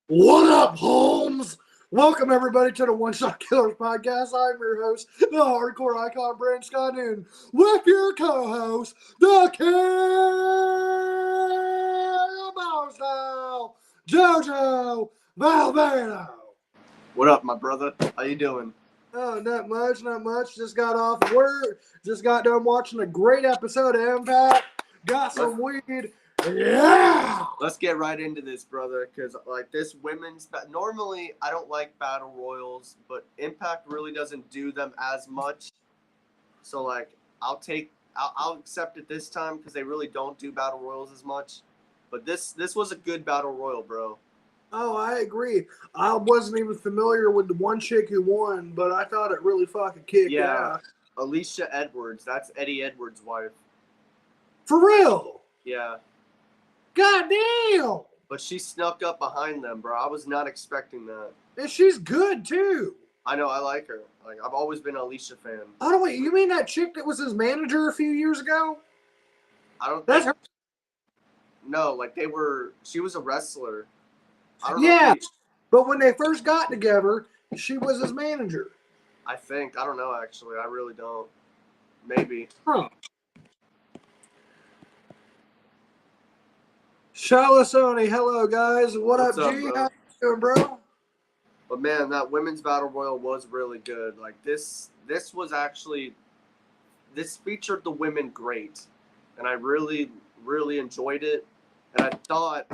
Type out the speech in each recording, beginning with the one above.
What up, Holmes? Welcome, everybody, to the One Shot Killers podcast. I'm your host, the hardcore icon, Brand Scott Noon, with your co-host, the Cannibal, Jojo Valvano. What up, my brother? How you doing? Oh, not much. Just got off work. Just got done watching a great episode of Impact. Got some weed. Yeah! Let's get right into this, brother, because like this women's normally I don't like battle royals, but Impact really doesn't do them as much. So like I'll accept it this time because they really don't do battle royals as much. But this was a good battle royal, bro. Oh, I agree. I wasn't even familiar with the one chick who won, but I thought it really fucking kicked ass. Alicia Edwards. That's Eddie Edwards' wife. For real? Yeah. God damn! But she snuck up behind them, bro. I was not expecting that. And she's good, too. I know, I like her. Like, I've always been an Alicia fan. Oh, wait, you mean that chick that was his manager a few years ago? I don't That's think... her. No, like, she was a wrestler. I don't know if but when they first got together, she was his manager. I think. I don't know, actually. I really don't. Maybe. Huh. Shalasoni, hello guys. What's up, G? Bro? How you doing, bro? But man, that women's battle royal was really good. Like this featured the women great, and I really enjoyed it. And I thought,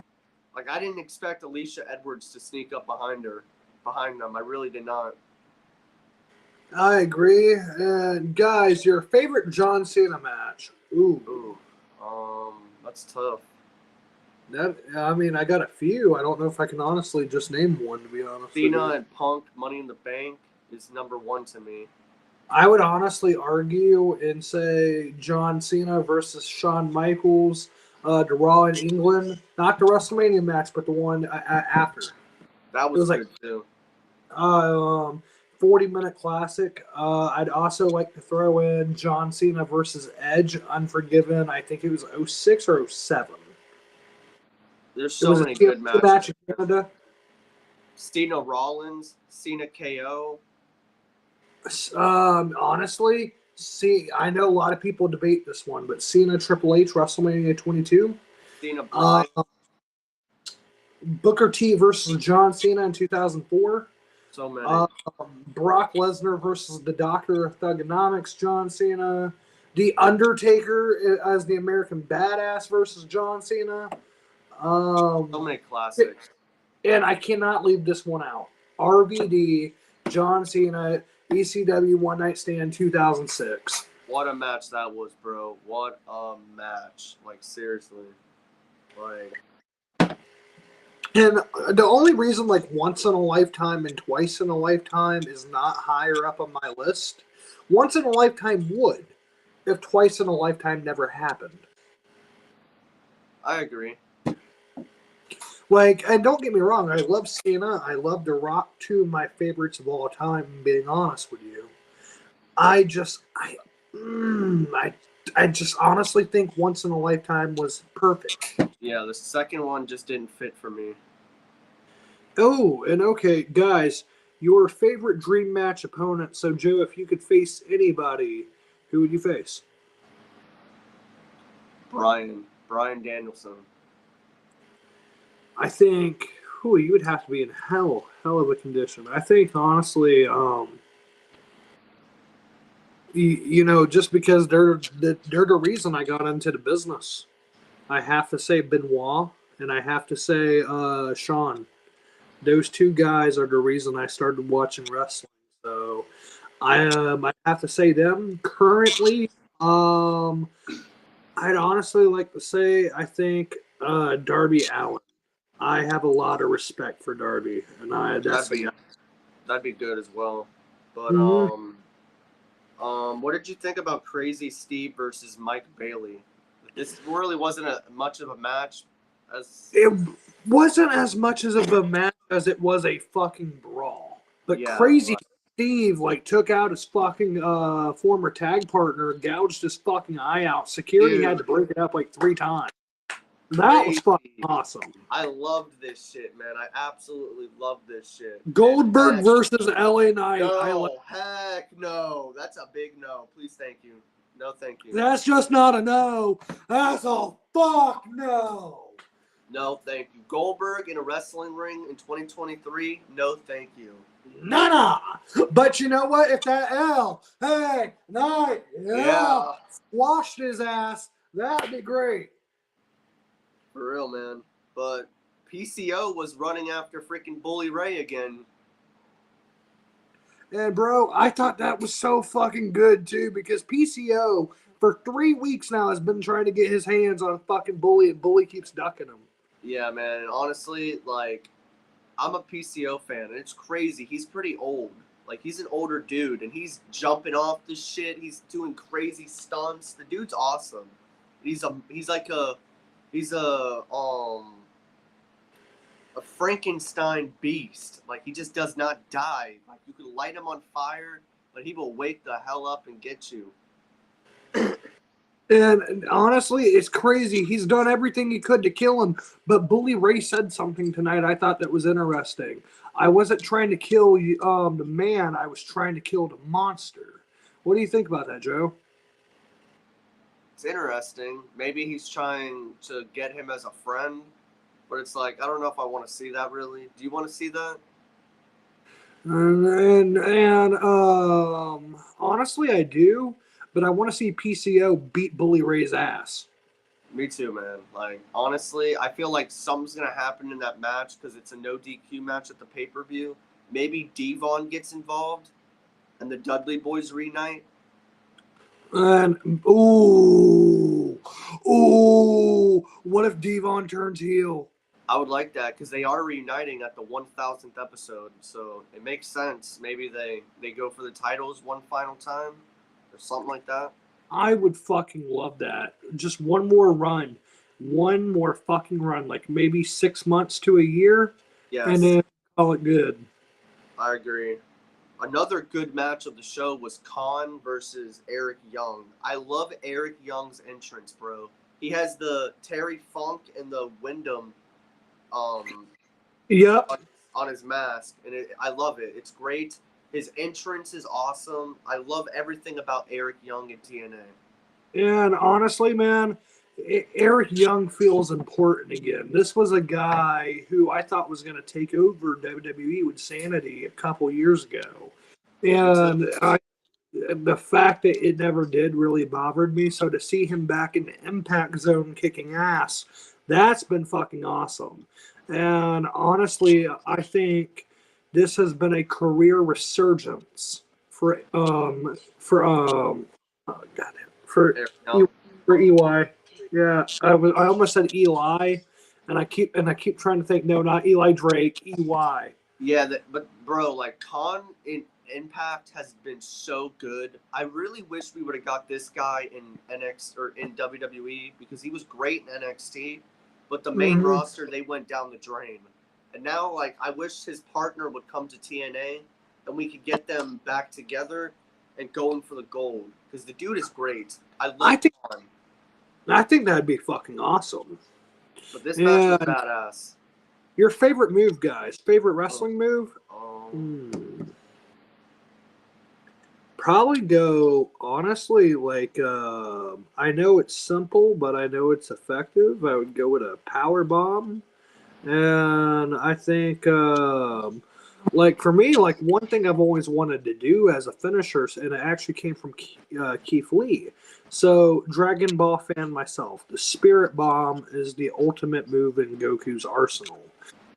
like, I didn't expect Alicia Edwards to sneak up behind them. I really did not. I agree. And guys, your favorite John Cena match? Ooh, that's tough. I got a few. I don't know if I can honestly just name one, to be honest. Cena and Punk, Money in the Bank is number one to me. I would honestly argue and say John Cena versus Shawn Michaels, the Raw in England. Not the WrestleMania match, but the one after. That was good, too. 40-minute classic. I'd also like to throw in John Cena versus Edge, Unforgiven. I think it was 06 or 07. There's so many good matches. Match in Canada. Cena Rollins, Cena KO. Honestly, I know a lot of people debate this one, but Cena Triple H WrestleMania 22. Cena Bryan. Booker T versus John Cena in 2004. So many. Brock Lesnar versus the Doctor of Thugonomics, John Cena. The Undertaker as the American Badass versus John Cena. So many classics. And I cannot leave this one out. RVD, John Cena, ECW One Night Stand 2006. What a match that was, bro. What a match. Like, seriously. Like... And the only reason, like, once in a lifetime and twice in a lifetime is not higher up on my list, once in a lifetime would, if twice in a lifetime never happened. I agree. Like, and don't get me wrong, I love Cena, I love The Rock, two of my favorites of all time, being honest with you. I just honestly think once in a lifetime was perfect. Yeah, the second one just didn't fit for me. Oh, and okay, guys, your favorite dream match opponent. So, Joe, if you could face anybody, who would you face? Brian Danielson. I think, you would have to be in hell of a condition. I think, honestly, just because they're the reason I got into the business. I have to say Benoit, and I have to say Sean. Those two guys are the reason I started watching wrestling. So I have to say them. Currently, I'd honestly like to say I think Darby Allin. I have a lot of respect for Darby, and that'd be good as well. But what did you think about Crazy Steve versus Mike Bailey? This really wasn't much of a match. It wasn't as much of a match as it was a fucking brawl. But yeah, Crazy Steve took out his fucking former tag partner, gouged his fucking eye out. Security had to break it up 3 times. That was fucking awesome. I loved this shit, man. I absolutely loved this shit. Goldberg versus LA Knight. No, heck no. That's a big no. Please, thank you. No, thank you. That's just not a no. That's a fuck no. No, thank you. Goldberg in a wrestling ring in 2023? No, thank you. Nah. But you know what? If that Knight squashed his ass, that'd be great. For real, man. But PCO was running after freaking Bully Ray again. And, bro, I thought that was so fucking good, too, because PCO, for 3 weeks now, has been trying to get his hands on fucking Bully, and Bully keeps ducking him. Yeah, man. And honestly, like, I'm a PCO fan, and it's crazy. He's pretty old. Like, he's an older dude, and he's jumping off the shit. He's doing crazy stunts. The dude's awesome. He's a Frankenstein beast. Like, he just does not die. Like, you could light him on fire, but he will wake the hell up and get you. And honestly, it's crazy. He's done everything he could to kill him. But Bully Ray said something tonight I thought that was interesting. I wasn't trying to kill the man. I was trying to kill the monster. What do you think about that, Joe? It's interesting. Maybe he's trying to get him as a friend. But it's like, I don't know if I want to see that, really. Do you want to see that? And honestly, I do. But I want to see PCO beat Bully Ray's ass. Me too, man. Like, honestly, I feel like something's going to happen in that match because it's a no DQ match at the pay-per-view. Maybe Devon gets involved and the Dudley Boys reunite. And, what if Devon turns heel? I would like that because they are reuniting at the 1000th episode. So it makes sense. Maybe they go for the titles one final time or something like that. I would fucking love that. Just one more run. One more fucking run. Like maybe 6 months to a year. Yes. And then call it good. I agree. Another good match of the show was Khan versus Eric Young. I love Eric Young's entrance, bro. He has the Terry Funk and the Wyndham Yep. on his mask. And I love it. It's great. His entrance is awesome. I love everything about Eric Young in TNA. And honestly, man, Eric Young feels important again. This was a guy who I thought was going to take over WWE with Sanity a couple years ago. And the fact that it never did really bothered me. So to see him back in the Impact Zone kicking ass, that's been fucking awesome. And honestly, I think this has been a career resurgence for EY. Yeah, I almost said Eli, and I keep trying to think. No, not Eli Drake. EY. Yeah, but bro, like Khan in Impact has been so good. I really wish we would have got this guy in NXT or in WWE because he was great in NXT, but the main roster they went down the drain. And now, like, I wish his partner would come to TNA and we could get them back together and going for the gold because the dude is great. I think that'd be fucking awesome. But this match was badass. Your favorite move, guys? Favorite wrestling move? Probably go, honestly, like, I know it's simple, but I know it's effective. I would go with a power bomb. And I think, like, for me, like, one thing I've always wanted to do as a finisher, and it actually came from Keith Lee. So, Dragon Ball fan myself, the Spirit Bomb is the ultimate move in Goku's arsenal.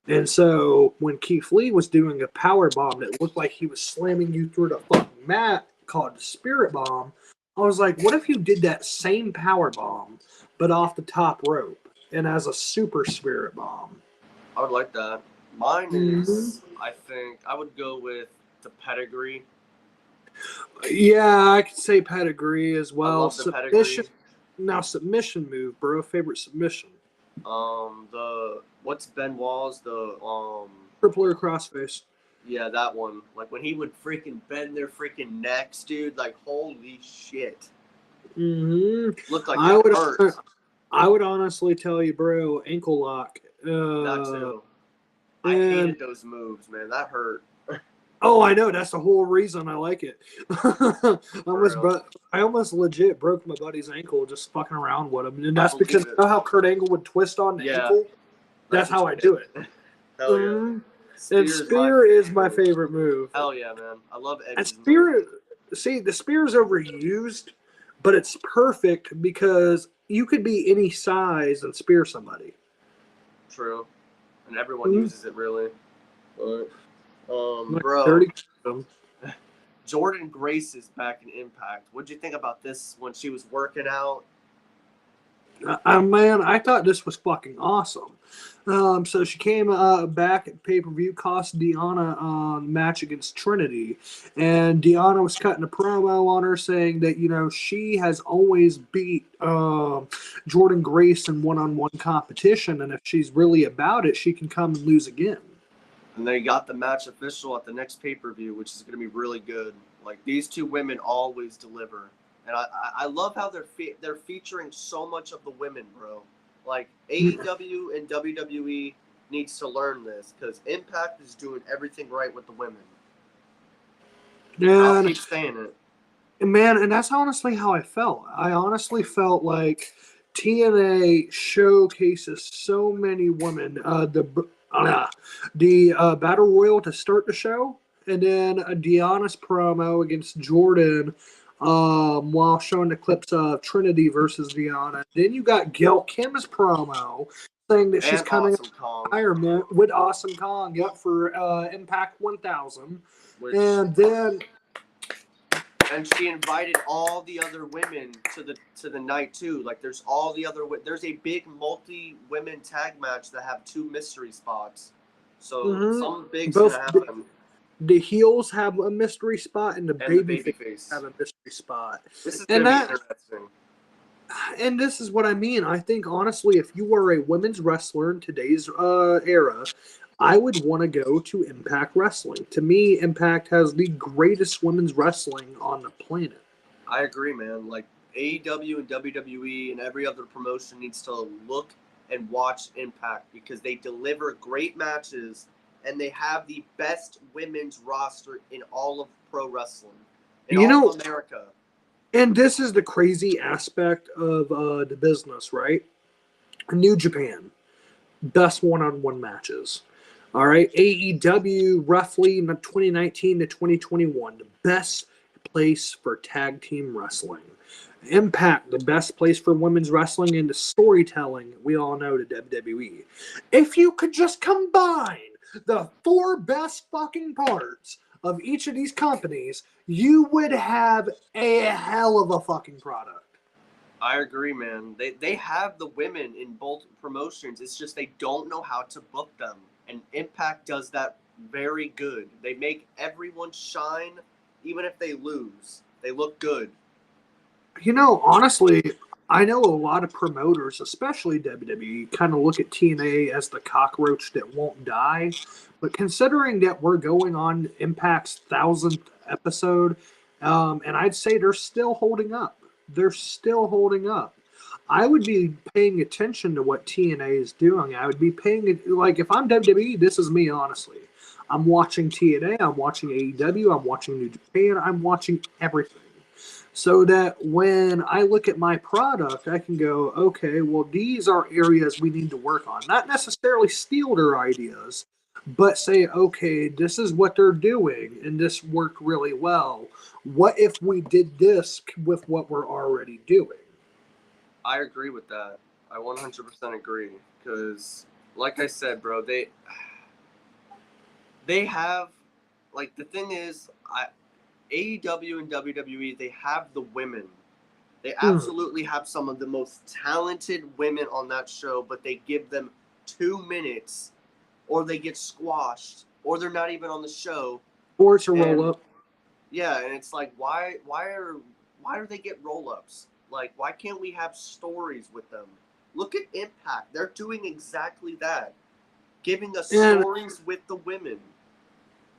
And so, when Keith Lee was doing a power bomb that looked like he was slamming you through the fucking mat called the Spirit Bomb, I was like, what if you did that same power bomb, but off the top rope and as a super Spirit Bomb? I would like that. Mine is, I think, I would go with the pedigree. Yeah, I could say pedigree as well. I love the pedigree. Now, submission move, bro. Favorite submission? What's Benoit's? The Crippler crossface. Yeah, that one. Like when he would freaking bend their freaking necks, dude. Like holy shit. Looked like it hurt. I would honestly tell you, bro, ankle lock. That too. I And hated those moves, man. That hurt. oh, I know. That's the whole reason I like it. For real. I almost legit broke my buddy's ankle just fucking around with him, and I that's because believe you it. know how Kurt Angle would twist on the Yeah, ankle. That's that's what how you I do it. did. Hell yeah. And Spear is my spear is favorite my move. favorite move. Hell yeah, man. I love And Edge's move. spear, see, the spear is overused, but it's perfect because you could be any size and spear somebody. True. And everyone uses it really. But, Like bro, 30. Jordan Grace is back in Impact. What'd you think about this when she was working out? Man, I thought this was fucking awesome. So she came back at pay-per-view, cost Deanna the match against Trinity, and Deanna was cutting a promo on her saying that, you know, she has always beat Jordan Grace in one-on-one competition, and if she's really about it, she can come and lose again. And they got the match official at the next pay-per-view, which is going to be really good. Like, these two women always deliver. And I love how they're featuring so much of the women, bro. Like, AEW and WWE needs to learn this because Impact is doing everything right with the women. I'll keep saying it. Man, and that's honestly how I felt. I honestly felt like TNA showcases so many women. The Battle Royal to start the show, and then a Deanna's promo against Jordan while showing the clips of Trinity versus Deanna. Then you got Gail Kim's promo saying that she's And coming Awesome Kong. retirement with Awesome Kong, yep, for Impact 1000. Which, And then and she invited all the other women to the night too. Like, there's all the other there's a big multi-women tag match that have 2 mystery spots. So something big's gonna happen. The heels have a mystery spot, and the babyface have a mystery spot. This is gonna be interesting. And this is what I mean. I think honestly, if you were a women's wrestler in today's era, I would want to go to Impact Wrestling. To me, Impact has the greatest women's wrestling on the planet. I agree, man. Like, AEW and WWE and every other promotion needs to look and watch Impact because they deliver great matches and they have the best women's roster in all of pro wrestling. In all of America. And this is the crazy aspect of the business, right? New Japan, best one-on-one matches. All right, AEW roughly in 2019 to 2021, the best place for tag team wrestling. Impact, the best place for women's wrestling and the storytelling. We all know the WWE. If you could just combine the 4 best fucking parts of each of these companies, you would have a hell of a fucking product. I agree, man. They have the women in both promotions. It's just they don't know how to book them. And Impact does that very good. They make everyone shine, even if they lose. They look good. You know, honestly, I know a lot of promoters, especially WWE, kind of look at TNA as the cockroach that won't die. But considering that we're going on Impact's 1000th episode, and I'd say they're still holding up. They're still holding up. I would be paying attention to what TNA is doing. I would be paying, like, if I'm WWE, this is me, honestly. I'm watching TNA, I'm watching AEW, I'm watching New Japan, I'm watching everything. So that when I look at my product, I can go, okay, well, these are areas we need to work on. Not necessarily steal their ideas, but say, okay, this is what they're doing, and this worked really well. What if we did this with what we're already doing? I agree with that. I 100% agree. Because, like I said, bro, they have, like, the thing is, AEW and WWE, they have the women. They absolutely have some of the most talented women on that show, but they give them 2 minutes, or they get squashed, or they're not even on the show. Or it's a roll-up. Yeah, and it's like, why do they get roll-ups? Like, why can't we have stories with them? Look at Impact. They're doing exactly that. Giving us stories with the women.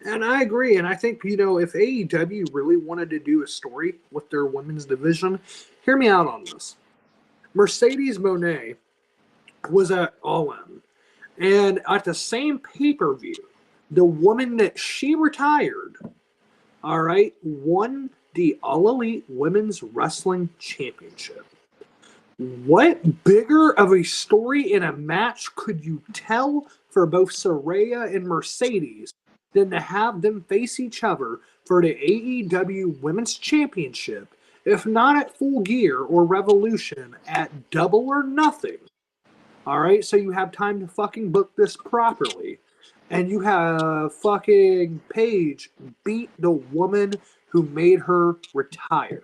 And I agree. And I think, you know, if AEW really wanted to do a story with their women's division, hear me out on this. Mercedes Moné was at All In. And at the same pay per view, the woman that she retired, all right, won the All Elite Women's Wrestling Championship. What bigger of a story in a match could you tell for both Saraya and Mercedes than to have them face each other for the AEW Women's Championship, if not at Full Gear or Revolution, at Double or Nothing? All right, so you have time to fucking book this properly. And you have fucking Paige beat the woman who made her retire.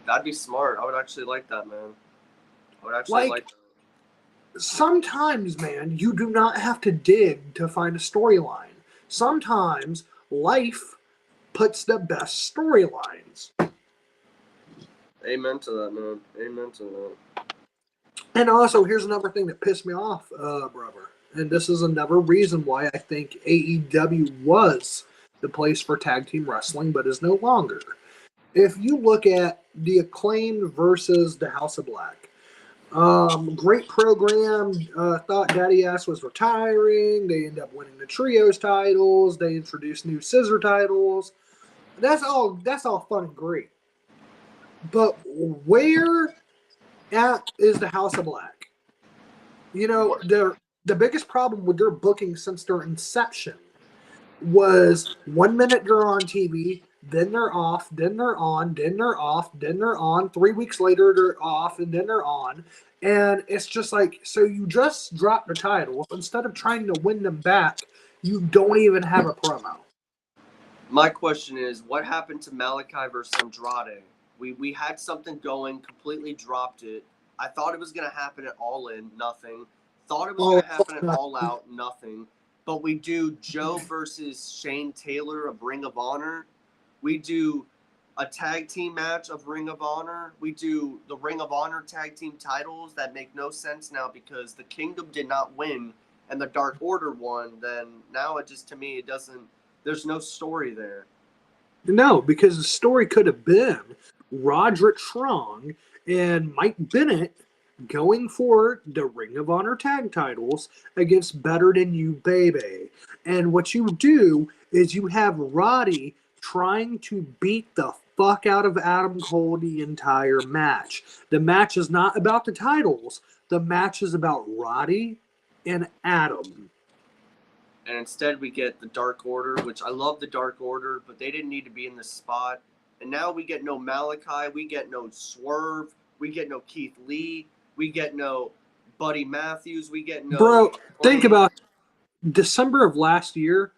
That'd be smart. I would actually like that, man. I would actually like that. Sometimes, man, you do not have to dig to find a storyline. Sometimes life puts the best storylines. Amen to that, man. Amen to that. And also, here's another thing that pissed me off, brother. And this is another reason why I think AEW was the place for tag team wrestling, but is no longer. If you look at the Acclaimed versus the House of Black, great program. Thought Daddy Ass was retiring. They end up winning the trios titles. They introduced new scissor titles. That's all fun and great. But where at is the House of Black? You know, the biggest problem with their booking since their inception was 1 minute they're on TV, then they're off, then they're on, then they're off, then they're on. 3 weeks later they're off, and then they're on. And it's just like, so you just drop the titles. Instead of trying to win them back, you don't even have a promo. My question is, what happened to Malachi versus Andrade? We had something going, completely dropped it. I thought it was going to happen at All In, nothing. Thought it was going to happen at All Out, nothing. But we do Joe versus Shane Taylor of Ring of Honor. We do a tag team match of Ring of Honor. We do the Ring of Honor tag team titles that make no sense now because the Kingdom did not win and the Dark Order won. Then now it just, to me, it doesn't, there's no story there. No, because the story could have been Roderick Strong and Mike Bennett going for the Ring of Honor tag titles against Better Than You Baby. And what you do is you have Roddy trying to beat the fuck out of Adam Cole the entire match. The match is not about the titles. The match is about Roddy and Adam. And instead we get the Dark Order, which I love the Dark Order, but they didn't need to be in this spot. And now we get no Malachi, we get no Swerve, we get no Keith Lee, we get no Buddy Matthews, we get no... Bro, think about December of last year,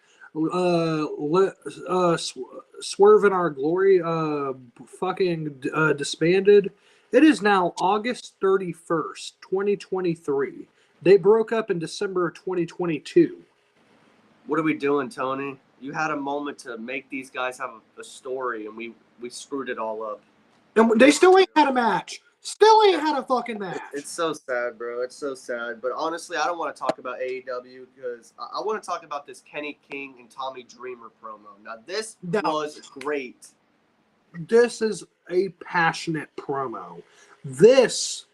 Swerve in Our Glory fucking disbanded. It is now August 31st, 2023. They broke up in December of 2022. What are we doing, Tony? You had a moment to make these guys have a story, and we screwed it all up. And they still ain't had a match. Still ain't had a fucking match. It's so sad, bro. It's so sad. But honestly, I don't want to talk about AEW because I want to talk about this Kenny King and Tommy Dreamer promo. Now, this was great. This is a passionate promo. This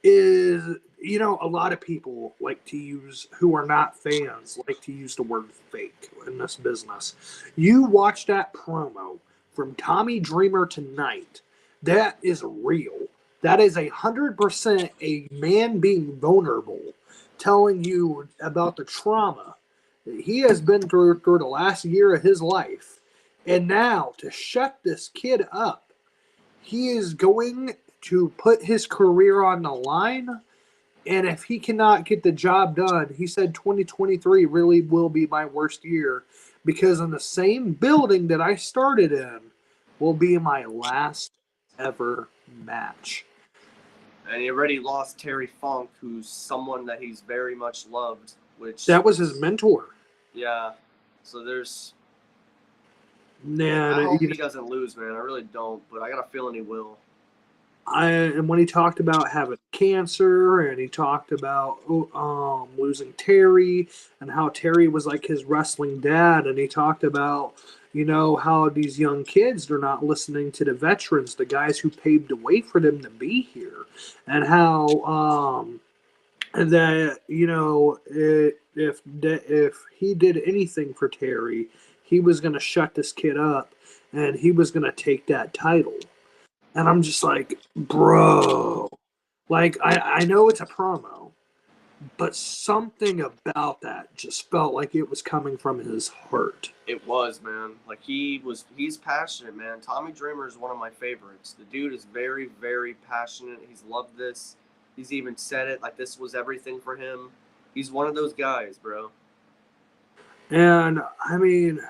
is, you know, a lot of people like to use, who are not fans, like to use the word fake in this business. You watch that promo from Tommy Dreamer tonight. That is real. That is 100% a man being vulnerable, telling you about the trauma that he has been through the last year of his life. And now, to shut this kid up, he is going to put his career on the line. And if he cannot get the job done, he said 2023 really will be my worst year, because in the same building that I started in will be my last ever match. And he already lost Terry Funk, who's someone that he's very much loved. That was his mentor. Yeah. So there's... Man, I hope he doesn't lose, man. I really don't, but I got a feeling he will. and when he talked about having cancer, and he talked about losing Terry, and how Terry was like his wrestling dad, and he talked about how these young kids, they're not listening to the veterans, the guys who paved the way for them to be here, and how that if he did anything for Terry, he was going to shut this kid up, and he was going to take that title. And I'm just like, bro, like I know it's a promo, but something about that just felt like it was coming from his heart. It was, man. Like he's passionate, man. Tommy Dreamer is one of my favorites. The dude is very, very passionate. He's loved this. He's even said it like this was everything for him. He's one of those guys, bro. And I mean,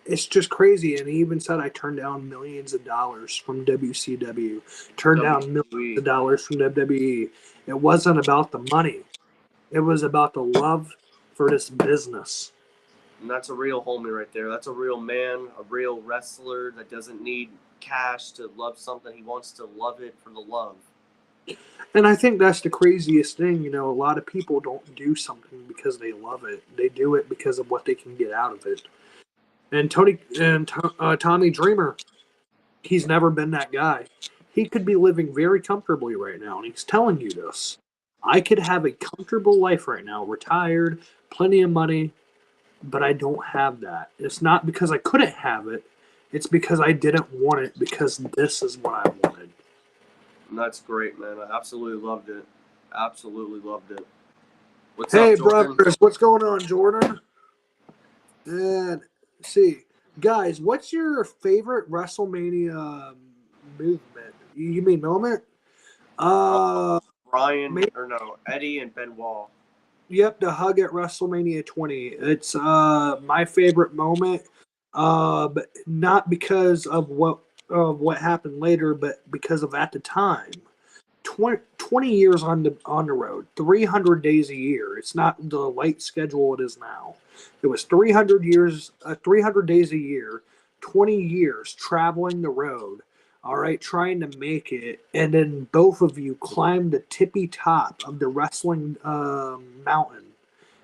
it's just crazy. And he even said, I turned down millions of dollars from WCW, turned down millions of dollars from WWE. It wasn't about the money. It was about the love for this business. And that's a real homie right there. That's a real man, a real wrestler that doesn't need cash to love something. He wants to love it for the love. And I think that's the craziest thing. A lot of people don't do something because they love it. They do it because of what they can get out of it. And Tommy Dreamer, he's never been that guy. He could be living very comfortably right now, and he's telling you this. I could have a comfortable life right now, retired, plenty of money, but I don't have that. It's not because I couldn't have it. It's because I didn't want it, because this is what I wanted. And that's great, man. I absolutely loved it. Absolutely loved it. What's up, Jordan? Brothers, what's going on, Jordan? And see, guys, what's your favorite WrestleMania movement? You mean moment? Eddie and Benoit. Yep, the hug at WrestleMania 20. It's my favorite moment, but not because of what happened later, but because of at the time. 20 years on the road, 300 days a year. It's not the light schedule it is now. It was 300 days a year, 20 years traveling the road. All right, trying to make it, and then both of you climbed the tippy top of the wrestling mountain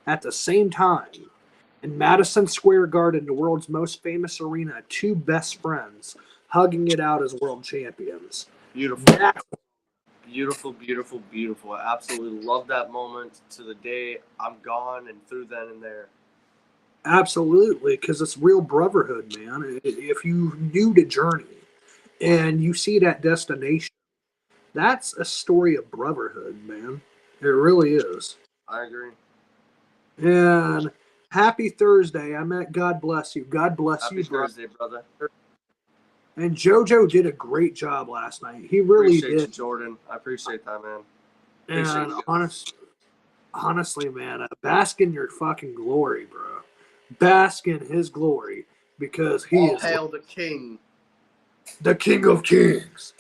at the same time in Madison Square Garden, the world's most famous arena. Two best friends hugging it out as world champions. Beautiful. Beautiful, beautiful, beautiful. I absolutely love that moment to the day I'm gone and through then and there. Absolutely, because it's real brotherhood, man. If you knew the journey and you see that destination, that's a story of brotherhood, man. It really is. I agree. And happy Thursday. I meant God bless you. God bless you. Happy Thursday, brother. And JoJo did a great job last night. He really appreciate did. You, Jordan. I appreciate that, man. And honestly, man, bask in your fucking glory, bro. Bask in his glory, because he is hail the king. The King of Kings.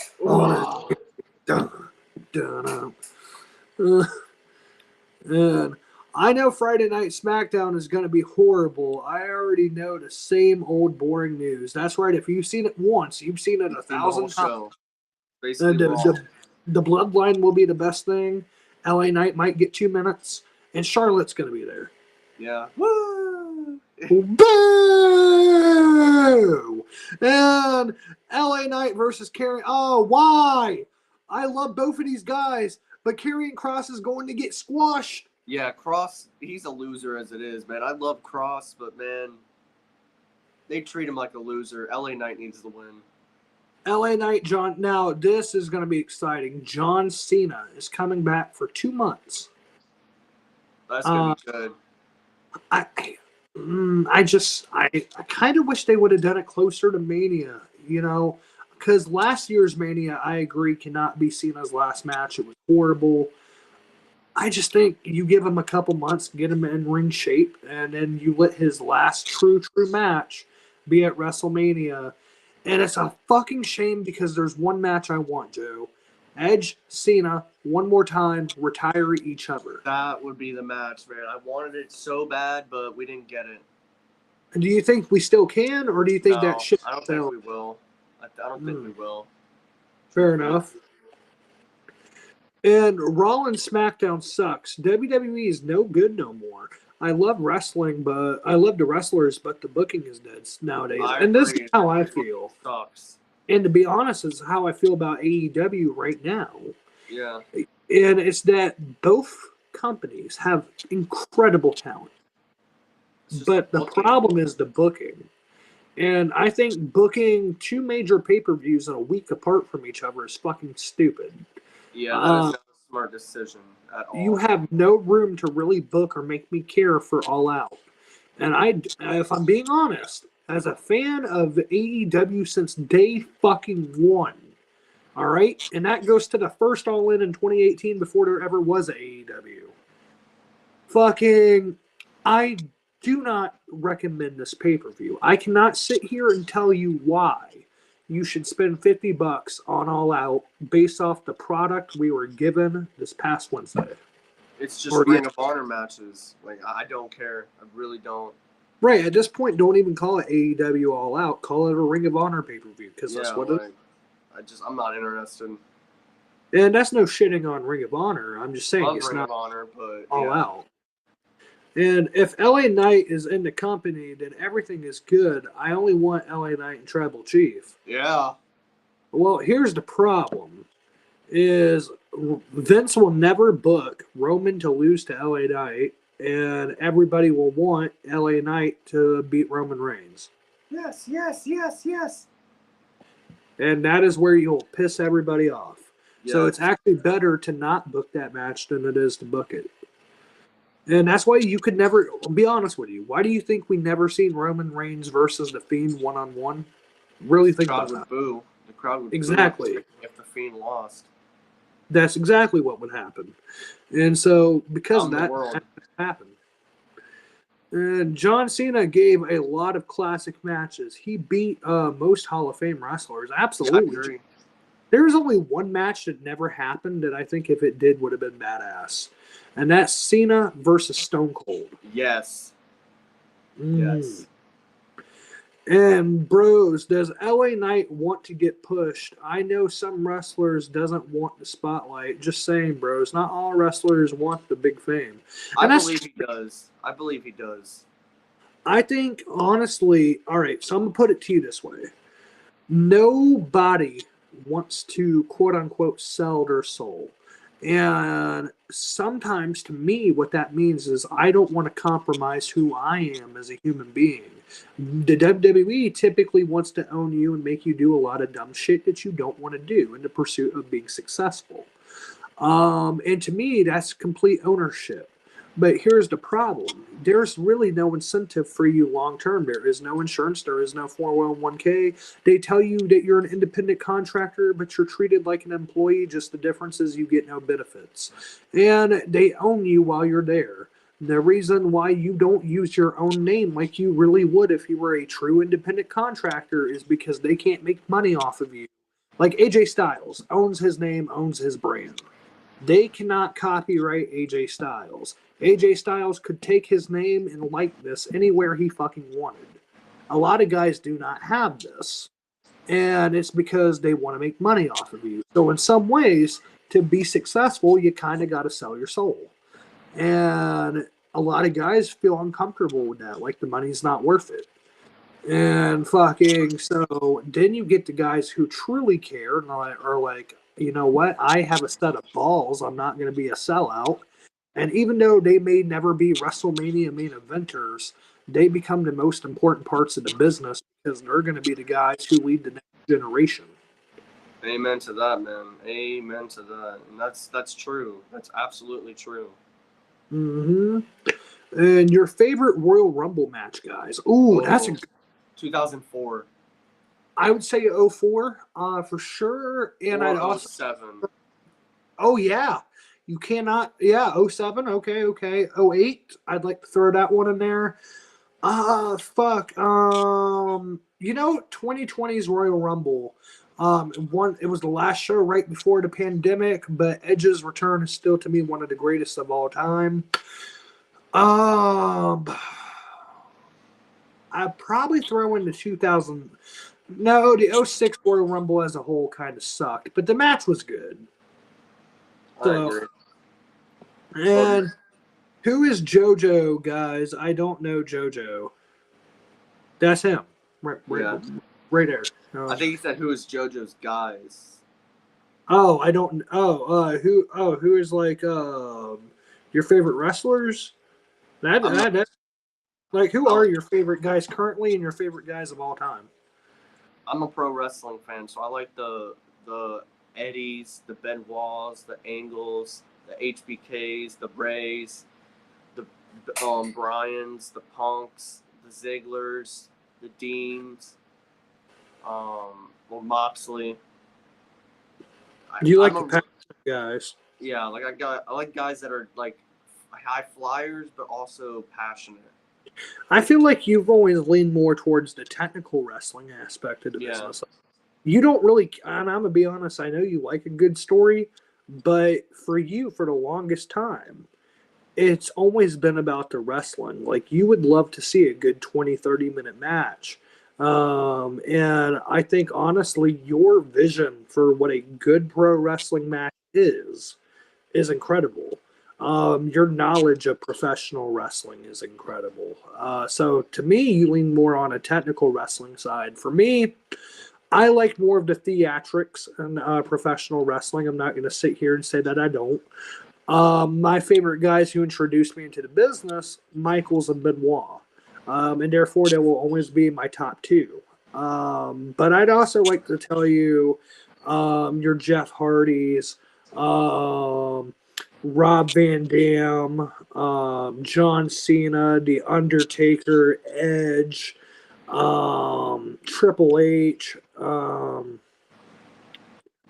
And I know Friday Night SmackDown is going to be horrible. I already know the same old boring news. That's right. If you've seen it once, you've seen it 1,000 times. The Bloodline will be the best thing. LA Knight might get 2 minutes. And Charlotte's going to be there. Yeah. Woo! Boo! And LA Knight versus Karrion. Oh, why? I love both of these guys, but Karrion Kross is going to get squashed. Yeah, Kross, he's a loser as it is, man. I love Kross, but, man, they treat him like a loser. LA Knight needs the win. LA Knight, John. Now, this is going to be exciting. John Cena is coming back for 2 months. That's going to be good. I kind of wish they would have done it closer to Mania, because last year's Mania, I agree, cannot be Cena's last match. It was horrible. I just think you give him a couple months, get him in ring shape, and then you let his last true match be at WrestleMania. And it's a fucking shame, because there's one match I want, Joe. Edge, Cena, one more time, retire each other. That would be the match, man. I wanted it so bad, but we didn't get it. And do you think we still can, or do you think that shit? I don't think we will. I don't think we will. Fair enough. And Raw and SmackDown sucks. WWE is no good no more. I love wrestling, but I love the wrestlers, but the booking is dead nowadays. And this is how I feel. Sucks. And to be honest, is how I feel about AEW right now. Yeah. And it's that both companies have incredible talent. But the problem is the booking. And I think booking two major pay-per-views in a week apart from each other is fucking stupid. Yeah, that is not a smart decision at all. You have no room to really book or make me care for All Out. And if I'm being honest, as a fan of AEW since day fucking one, all right? And that goes to the first All In 2018 before there ever was a AEW. Fucking, I do not recommend this pay-per-view. I cannot sit here and tell you why you should spend $50 on All Out based off the product we were given this past Wednesday. It's just Ring of Honor matches. Like, I don't care. I really don't. Right, at this point, don't even call it AEW All Out. Call it a Ring of Honor pay-per-view, because that's what it is. I'm not interested. And that's no shitting on Ring of Honor. I'm just saying it's Ring not of Honor, but All Out. And if LA Knight is in the company, then everything is good. I only want LA Knight and Tribal Chief. Yeah. Well, here's the problem. Is Vince will never book Roman to lose to LA Knight, and everybody will want LA Knight to beat Roman Reigns. Yes, yes, yes, yes. And that is where you'll piss everybody off. Yes. So it's actually better to not book that match than it is to book it. And that's why you could never, I'll be honest with you, why do you think we never seen Roman Reigns versus The Fiend one-on-one? Really think about that. Boo. The crowd would exactly. Boo if The Fiend lost. That's exactly what would happen. And so, because of that happened. And John Cena gave a lot of classic matches. He beat most Hall of Fame wrestlers. Absolutely. There's only one match that never happened that I think if it did would have been badass. And that's Cena versus Stone Cold. Yes. Yes. And bros, does LA Knight want to get pushed? I know some wrestlers doesn't want the spotlight. Just saying, bros. Not all wrestlers want the big fame. And I believe he does. I believe he does. I think, honestly, all right, so I'm going to put it to you this way. Nobody wants to, quote-unquote, sell their soul. And sometimes, to me, what that means is I don't want to compromise who I am as a human being. The WWE typically wants to own you and make you do a lot of dumb shit that you don't want to do in the pursuit of being successful. And to me, that's complete ownership. But here's the problem. There's really no incentive for you long term. There is no insurance. There is no 401k. They tell you that you're an independent contractor, but you're treated like an employee. Just the difference is you get no benefits. And they own you while you're there. The reason why you don't use your own name like you really would if you were a true independent contractor is because they can't make money off of you. Like AJ Styles owns his name, owns his brand. They cannot copyright AJ Styles. AJ Styles could take his name and likeness anywhere he fucking wanted. A lot of guys do not have this. And it's because they want to make money off of you. So in some ways, to be successful, you kind of got to sell your soul. And a lot of guys feel uncomfortable with that. Like the money's not worth it. And fucking, so then you get the guys who truly care and are like, you know what? I have a set of balls. I'm not going to be a sellout. And even though they may never be WrestleMania main eventers, they become the most important parts of the business because they're going to be the guys who lead the next generation. Amen to that, man. Amen to that. And that's true. That's absolutely true. Mm-hmm. And your favorite Royal Rumble match, guys? Ooh, that's a 2004. I would say 04 for sure. And I'd also 07. Oh, yeah. You cannot. Yeah, 07. Okay. 08. I'd like to throw that one in there. Fuck. 2020's Royal Rumble. It was the last show right before the pandemic, but Edge's return is still to me one of the greatest of all time. I'd probably throw in the 2000. No, the '06 Royal Rumble as a whole kind of sucked, but the match was good. I So, agree. and who is JoJo, guys? I don't know JoJo. That's him. Yeah. Right there. I think he said who is JoJo's guys. Oh, I don't. Who? Oh, who is like your favorite wrestlers? I'm not, That's like who I are like, your favorite guys currently and your favorite guys of all time? I'm a pro wrestling fan, so I like the Eddies, the Benoits, the Angles, the HBKs, the Brays, the Bryans, the Punks, the Zigglers, the Deans, well Moxley. Do you like I'm the a Pac guys? yeah, like I like guys that are like high flyers but also passionate. I feel like you've always leaned more towards the technical wrestling aspect of the Yeah. business. You don't really, and I'm gonna be honest. I know you like a good story, but for you, for the longest time, it's always been about the wrestling. Like you would love to see a good 20, 30 minute match. And I think honestly, your vision for what a good pro wrestling match is incredible. Your knowledge of professional wrestling is incredible. So to me, you lean more on a technical wrestling side. For me, I like more of the theatrics and professional wrestling. I'm not going to sit here and say that I don't. My favorite guys who introduced me into the business, Michaels and Benoit. And therefore, they will always be my top two. But I'd also like to tell you your Jeff Hardys, um, Rob Van Dam, John Cena, The Undertaker, Edge, Triple H.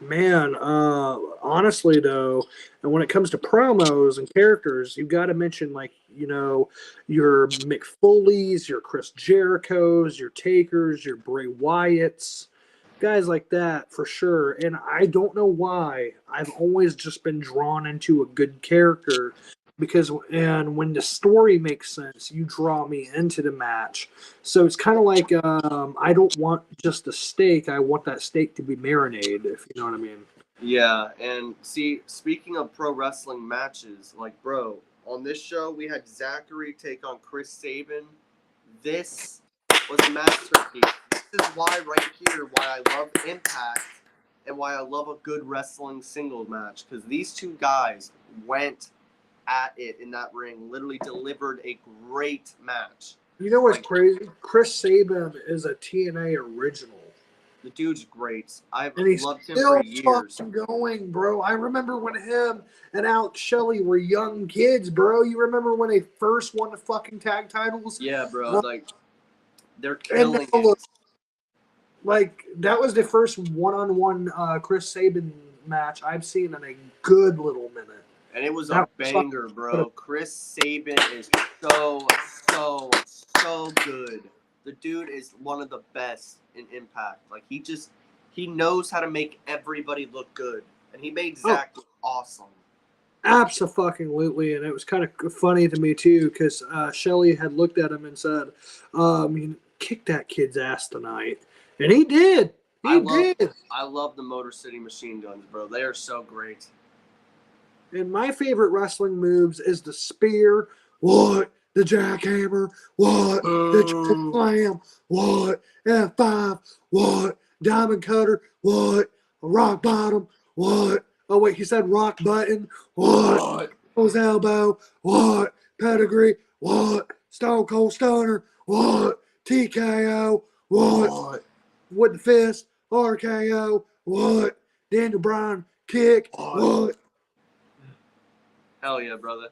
Man, honestly though, and when it comes to promos and characters, you've got to mention like your Mick Foley's, your Chris Jericho's, your Takers, your Bray Wyatt's, guys like that for sure. And I don't know why I've always just been drawn into a good character because and when the story makes sense, you draw me into the match. So it's kind of like I don't want just a steak. I want that steak to be marinated, if you know what I mean. Yeah, and see, speaking of pro wrestling matches, like bro, on this show we had Zachary take on Chris Sabin. This was a masterpiece. This is why right here why I love Impact and why I love a good wrestling singles match because these two guys went at it in that ring, literally delivered a great match. You know what's Like crazy? Chris Sabin is a TNA original. the dude's great. I've And he's loved him for still years. fucking going, bro. I remember when him and Alex Shelley were young kids, bro. You remember when they first won the fucking tag titles? Yeah, bro. Like they're And killing now it. look, like that was the first one-on-one Chris Sabin match I've seen in a good little minute. And it was a That banger, bro. Chris Sabin is so good. The dude is one of the best in Impact. Like he knows how to make everybody look good. And he made Zach look awesome. Absolutely, and it was kind of funny to me too because Shelley had looked at him and said, "Kick that kid's ass tonight," and he did. He did. I love the Motor City Machine Guns, bro. They are so great. And my favorite wrestling moves is the spear, what the jackhammer, what the choke slam, what F5, what diamond cutter, what rock bottom, what. Oh wait, he said rock button. What? His elbow. What? Pedigree. What? Stone Cold Stunner. What? TKO. What? With the fist. RKO. What? Daniel Bryan kick. What? Hell yeah, brother.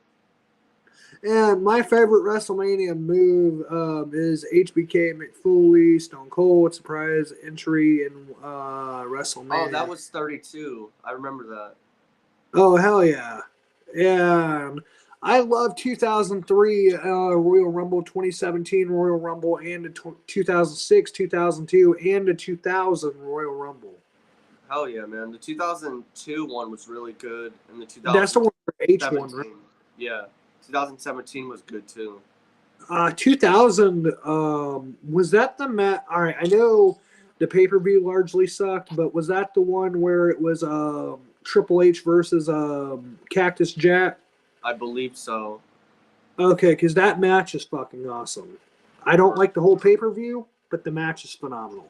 And my favorite WrestleMania move is HBK McFoley, Stone Cold surprise entry in WrestleMania. Oh, that was 32. I remember that. Oh, hell yeah. And I love 2003 Royal Rumble, 2017 Royal Rumble, and the 2006, 2002, and the 2000 Royal Rumble. Hell yeah, man. The 2002 one was really good. And the 2017. That's the one for H1, right? Yeah. 2017 was good too. 2000 was that the match? All right, I know The pay-per-view largely sucked, but was that the one where it was Triple H versus Cactus Jack? I believe so. Okay, because that match is fucking awesome. I don't like the whole pay-per-view, but the match is phenomenal.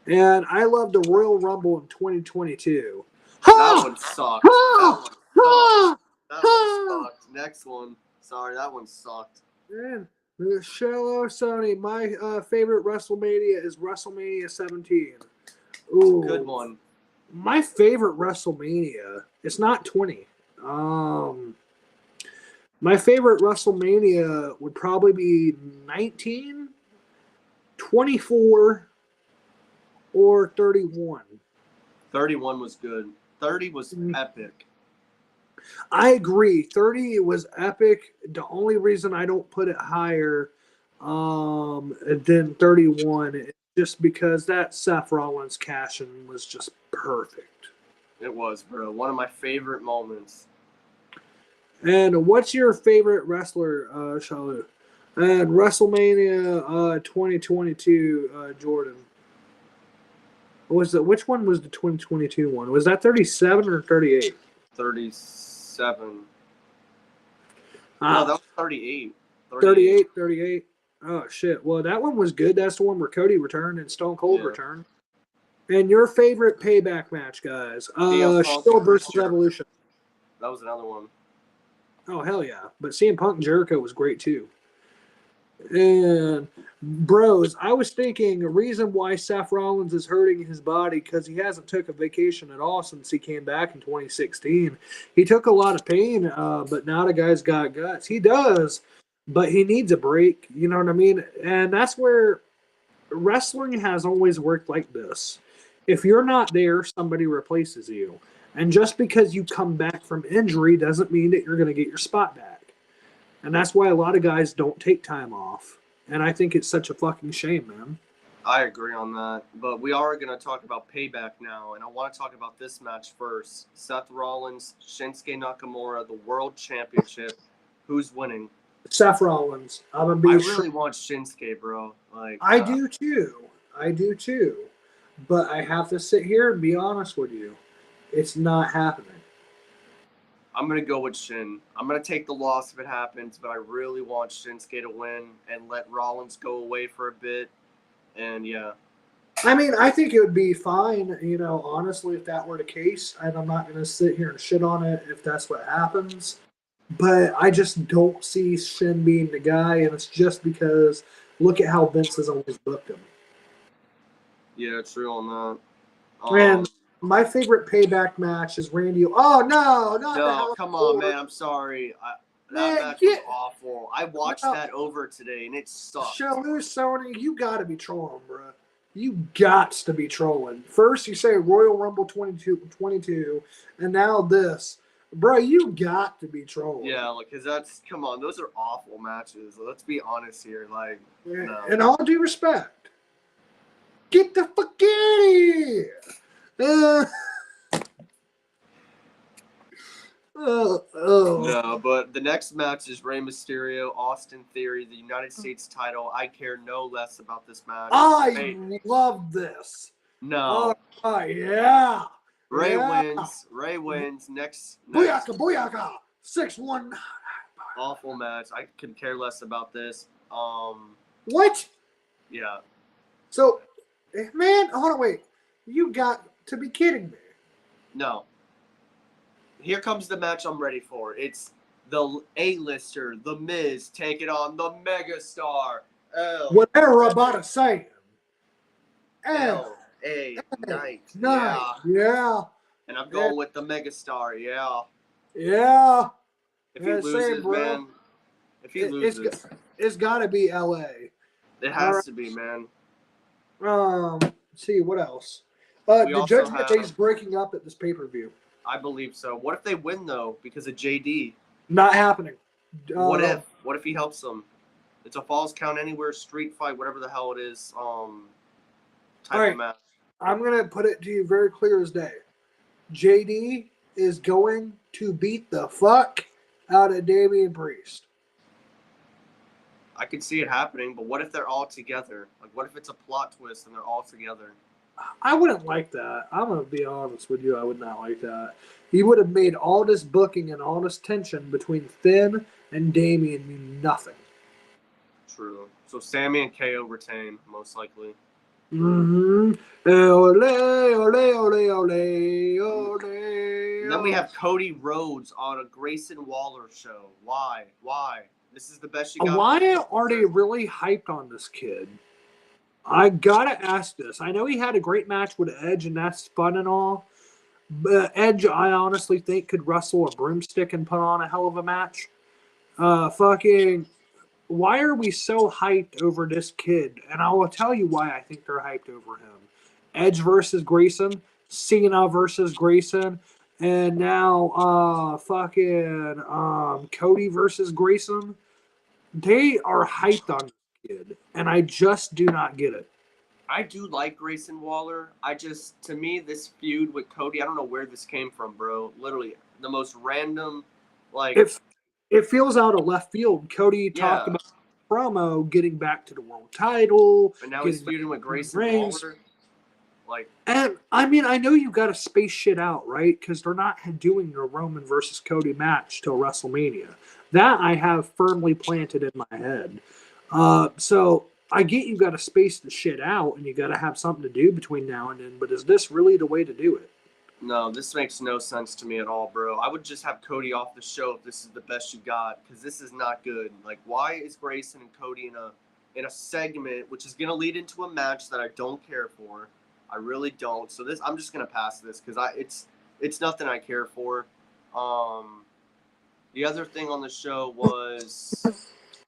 And I love the Royal Rumble in 2022. That one sucked. That one sucked. Next one. Sorry, that one sucked. Man, Shallow Sony, my favorite WrestleMania is WrestleMania 17. Ooh, Good one. My favorite WrestleMania, it's not 20. My favorite WrestleMania would probably be 19, 24, or 31. 31 was good. 30 was epic. I agree. 30 was epic. The only reason I don't put it higher than 31 is just because that Seth Rollins cash-in was just perfect. It was, bro. One of my favorite moments. And what's your favorite wrestler, Shalu? And WrestleMania 2022, Jordan. Which one was the 2022 one? Was that 37 or 38? 37. No, that was 38. 38. Oh, shit. Well, that one was good. That's the one where Cody returned and Stone Cold returned. And your favorite payback match, guys? Shield versus Evolution. That was another one. Oh, hell yeah. But CM Punk and Jericho was great, too. And, bros, I was thinking a reason why Seth Rollins is hurting his body because he hasn't took a vacation at all since he came back in 2016. He took a lot of pain, but now the guy's got guts. He does, but he needs a break. You know what I mean? And that's where wrestling has always worked like this. If you're not there, somebody replaces you. And just because you come back from injury doesn't mean that you're going to get your spot back. And that's why a lot of guys don't take time off. And I think it's such a fucking shame, man. I agree on that. But we are going to talk about Payback now. And I want to talk about this match first. Seth Rollins, Shinsuke Nakamura, the World Championship. Who's winning? Seth Rollins. I really want Shinsuke, bro. I do too. But I have to sit here and be honest with you. It's not happening. I'm going to go with Shin. I'm going to take the loss if it happens, but I really want Shinsuke to win and let Rollins go away for a bit. And, yeah. I mean, I think it would be fine, honestly, if that were the case. And I'm not going to sit here and shit on it if that's what happens. But I just don't see Shin being the guy, and it's just because look at how Vince has always booked him. Yeah, true on that. And my favorite Payback match is Randy. Oh, no, no, come on, man. I'm sorry. That match was awful. I watched that over today, and it sucked. Shalu, Sony, you got to be trolling, bro. You got to be trolling. First, you say Royal Rumble 22, and now this. Bro, you got to be trolling. Yeah, because come on, those are awful matches. Let's be honest here. No. In all due respect, get the fuck out of here. No, but the next match is Rey Mysterio, Austin Theory, the United States title. I care no less about this match. I love this. No. Oh, yeah. Ray wins. Next. Booyaka. 6-1. Awful match. I could care less about this. What? Yeah. So, man, hold on, wait. You got to be kidding me. No. Here comes the match I'm ready for. It's the A-lister, The Miz, taking on the megastar, Whatever about a saying. L.A. Knight. Yeah. And I'm going with the megastar, yeah. Yeah. If he loses, man. If he loses. It's got to be L.A. It has to be, man. Let's see, what else? The Judgment Day's breaking up at this pay-per-view. I believe so. What if they win, though, because of JD? Not happening. What if? What if he helps them? It's a Falls Count Anywhere street fight, whatever the hell it is, type of match. I'm going to put it to you very clear as day. JD is going to beat the fuck out of Damian Priest. I could see it happening, but what if they're all together? Like, what if it's a plot twist and they're all together? I wouldn't like that. I'm gonna be honest with you. I would not like that. He would have made all this booking and all this tension between Finn and Damian mean nothing. True. So Sammy and KO retain, most likely. Mm-hmm. Ole, ole, ole, ole, ole. Then we have Cody Rhodes on a Grayson Waller show. Why? Why? This is the best you got. Why are they really hyped on this kid? I gotta ask this. I know he had a great match with Edge, and that's fun and all. But Edge, I honestly think, could wrestle a broomstick and put on a hell of a match. Why are we so hyped over this kid? And I will tell you why I think they're hyped over him. Edge versus Grayson, Cena versus Grayson, and now Cody versus Grayson. They are hyped on this kid, and I just do not get it. I do like Grayson Waller. To me, this feud with Cody, I don't know where this came from, bro. Literally, the most random, like. It feels out of left field. Cody talked about promo getting back to the world title. And now he's feuding with Grayson Waller. And I mean, I know you got to space shit out, right? Because they're not doing the Roman versus Cody match till WrestleMania. That I have firmly planted in my head. So I get you got to space the shit out, and you got to have something to do between now and then. But is this really the way to do it? No, this makes no sense to me at all, bro. I would just have Cody off the show if this is the best you got, because this is not good. Like, why is Grayson and Cody in a segment which is gonna lead into a match that I don't care for? I really don't. So I'm just gonna pass this because it's nothing I care for. The other thing on the show was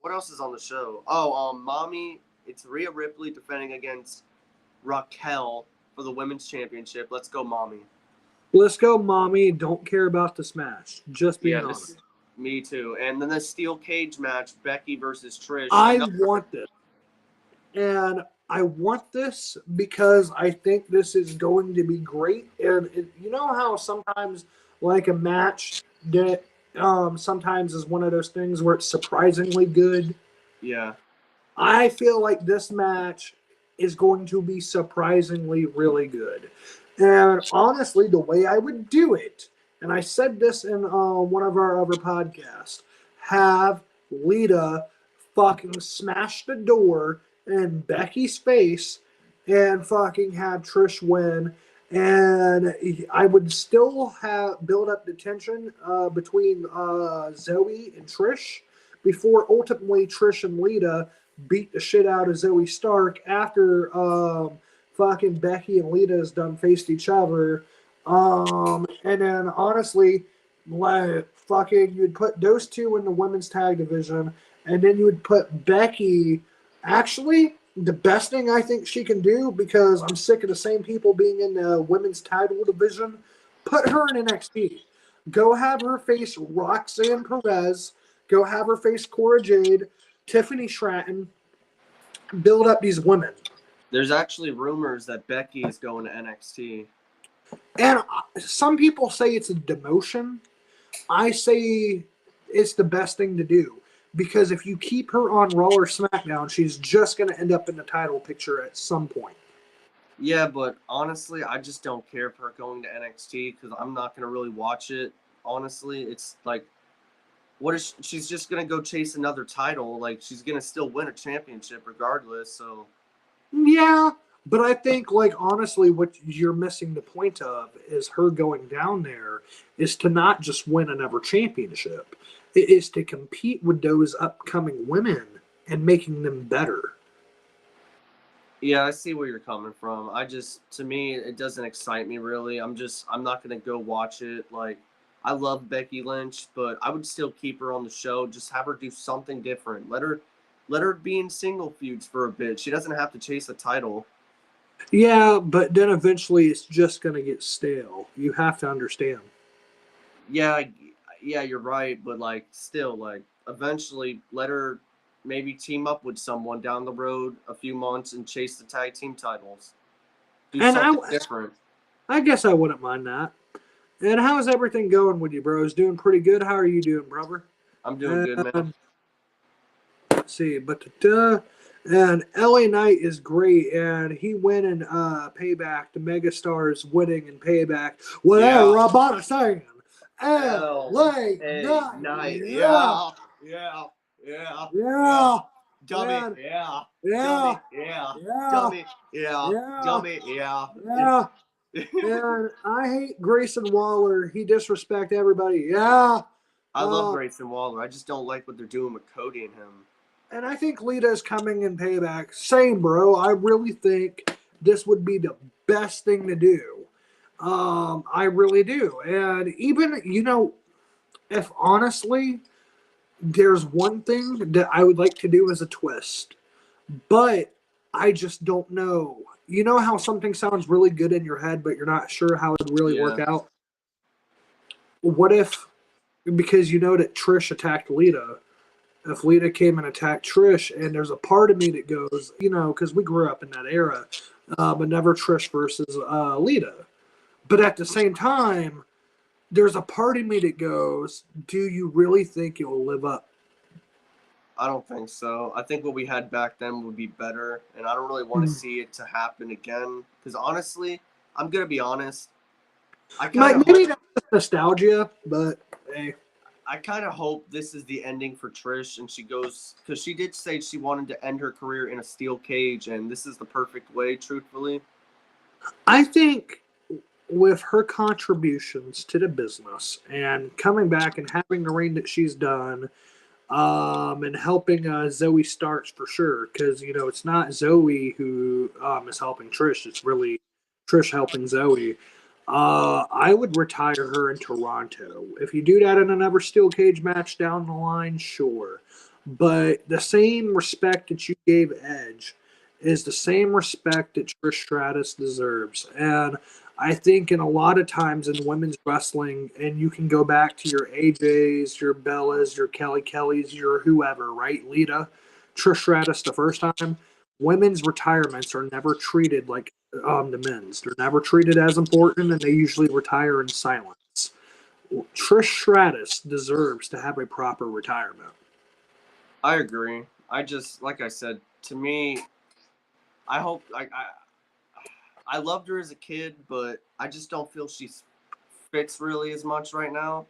what else is on the show? Mommy. It's Rhea Ripley defending against Raquel for the women's championship. Let's go, Mommy. Let's go, Mommy. Don't care about the smash. Just being honest. Me too. And then the steel cage match, Becky versus Trish. I want this. And I want this because I think this is going to be great. And you know how sometimes, like a match that sometimes is one of those things where it's surprisingly good? Yeah. I feel like this match is going to be surprisingly really good. And honestly, the way I would do it, and I said this in one of our other podcasts, have Lita fucking smash the door in Becky's face and fucking have Trish win. And I would still build up the tension between Zoe and Trish before ultimately Trish and Lita beat the shit out of Zoe Stark after fucking Becky and Lita has done faced each other. And then honestly, you'd put those two in the women's tag division, and then you would put Becky. Actually, the best thing I think she can do, because I'm sick of the same people being in the women's title division, put her in NXT. Go have her face Roxanne Perez. Go have her face Cora Jade, Tiffany Stratton. Build up these women. There's actually rumors that Becky is going to NXT. And some people say it's a demotion. I say it's the best thing to do. Because if you keep her on Raw or SmackDown, she's just going to end up in the title picture at some point. Yeah, but honestly, I just don't care for her going to NXT because I'm not going to really watch it. Honestly, it's like, she's just going to go chase another title. Like, she's going to still win a championship regardless, so. Yeah, but I think, honestly, what you're missing the point of is her going down there is to not just win another championship. It is to compete with those upcoming women and making them better. Yeah, I see where you're coming from. To me, it doesn't excite me really. I'm not going to go watch it. Like, I love Becky Lynch, but I would still keep her on the show. Just have her do something different. Let her be in single feuds for a bit. She doesn't have to chase a title. Yeah, but then eventually it's just going to get stale. You have to understand. Yeah, you're right. But, still, eventually let her maybe team up with someone down the road a few months and chase the tag team titles. Do something different. I guess I wouldn't mind that. And how's everything going with you, bros? Doing pretty good? How are you doing, brother? I'm doing good, man. see, and LA Knight is great, and he win in Payback. The Megastars winning in Payback. Whatever, Yeah. Rabana saying. LA L.A. Knight. Night. Yeah. Yeah. Yeah. Yeah. Dummy. Man. Yeah. Yeah. Dummy. Yeah. Yeah. Dummy. Yeah. Yeah. Dummy. Yeah. Yeah. And I hate Grayson Waller. He disrespect everybody. Yeah. I love Grayson Waller. I just don't like what they're doing with Cody and him. And I think Lita's coming in Payback. Same, bro. I really think this would be the best thing to do. I really do. And even, if honestly, there's one thing that I would like to do as a twist, but I just don't know. You know how something sounds really good in your head, but you're not sure how it would really work out? What if, because you know that Trish attacked Lita, if Lita came and attacked Trish, and there's a part of me that goes, because we grew up in that era, but never Trish versus Lita. But at the same time, there's a part of me that goes, do you really think it will live up? I don't think so. I think what we had back then would be better, and I don't really want to see it to happen again. Because honestly, I'm gonna be honest. Maybe that's nostalgia, but hey. I kind of hope this is the ending for Trish, and she goes, because she did say she wanted to end her career in a steel cage, and this is the perfect way, truthfully. I think with her contributions to the business and coming back and having the reign that she's done, and helping Zoe Starks for sure, because it's not Zoe who is helping Trish; it's really Trish helping Zoe. I would retire her in Toronto. If you do that in another steel cage match down the line, sure. But the same respect that you gave Edge is the same respect that Trish Stratus deserves. And I think in a lot of times in women's wrestling, and you can go back to your AJs, your Bellas, your Kelly Kellys, your whoever, right? Lita, Trish Stratus the first time, women's retirements are never treated like the men's. They're never treated as important, and they usually retire in silence. Trish Stratus deserves to have a proper retirement. I agree. I just, like I said, to me, I hope, I loved her as a kid, but I just don't feel she fits really as much right now.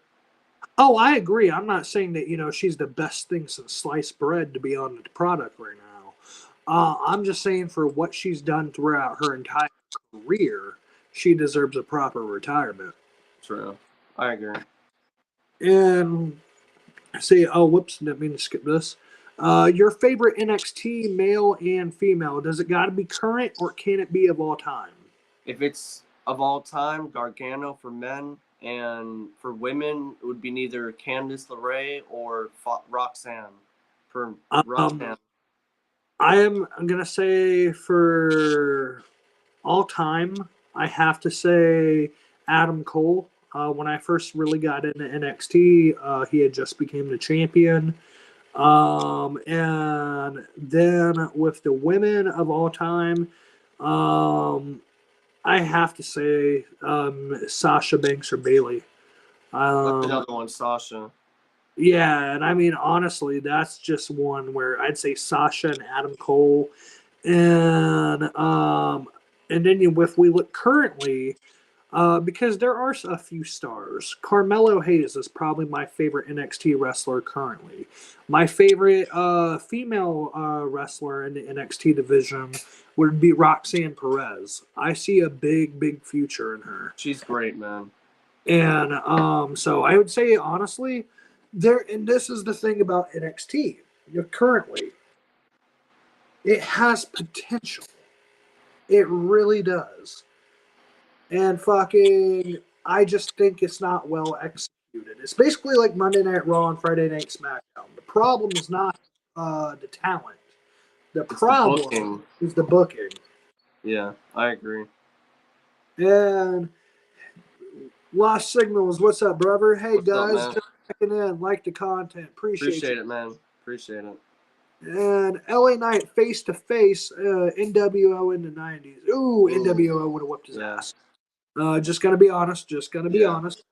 Oh, I agree. I'm not saying that, she's the best thing since sliced bread to be on the product right now. I'm just saying for what she's done throughout her entire career, she deserves a proper retirement. True. I agree. And see, whoops, didn't mean to skip this. Your favorite NXT male and female, does it got to be current or can it be of all time? If it's of all time, Gargano for men, and for women, it would be neither Candice LeRae or Roxanne. For Roxanne. I'm going to say for all time, I have to say Adam Cole. When I first really got into NXT, he had just became the champion. And then with the women of all time, I have to say Sasha Banks or Bailey. That's another one, Sasha. Yeah, and I mean honestly, that's just one where I'd say Sasha and Adam Cole, and then if we look currently, because there are a few stars. Carmelo Hayes is probably my favorite NXT wrestler currently. My favorite female wrestler in the NXT division would be Roxanne Perez. I see a big future in her. She's great, man. And so I would say honestly, and this is the thing about NXT. Currently, it has potential. It really does. And I just think it's not well executed. It's basically like Monday Night Raw and Friday Night SmackDown. The problem is not the talent. The problem is the booking. Yeah, I agree. And Lost Signals, what's up, brother? Hey, what's guys, up, just checking in. Like the content. Appreciate it, man. Appreciate it. And LA Knight face to face NWO in the 90s. Ooh, NWO would have whipped his ass. Just gonna be honest. Honest.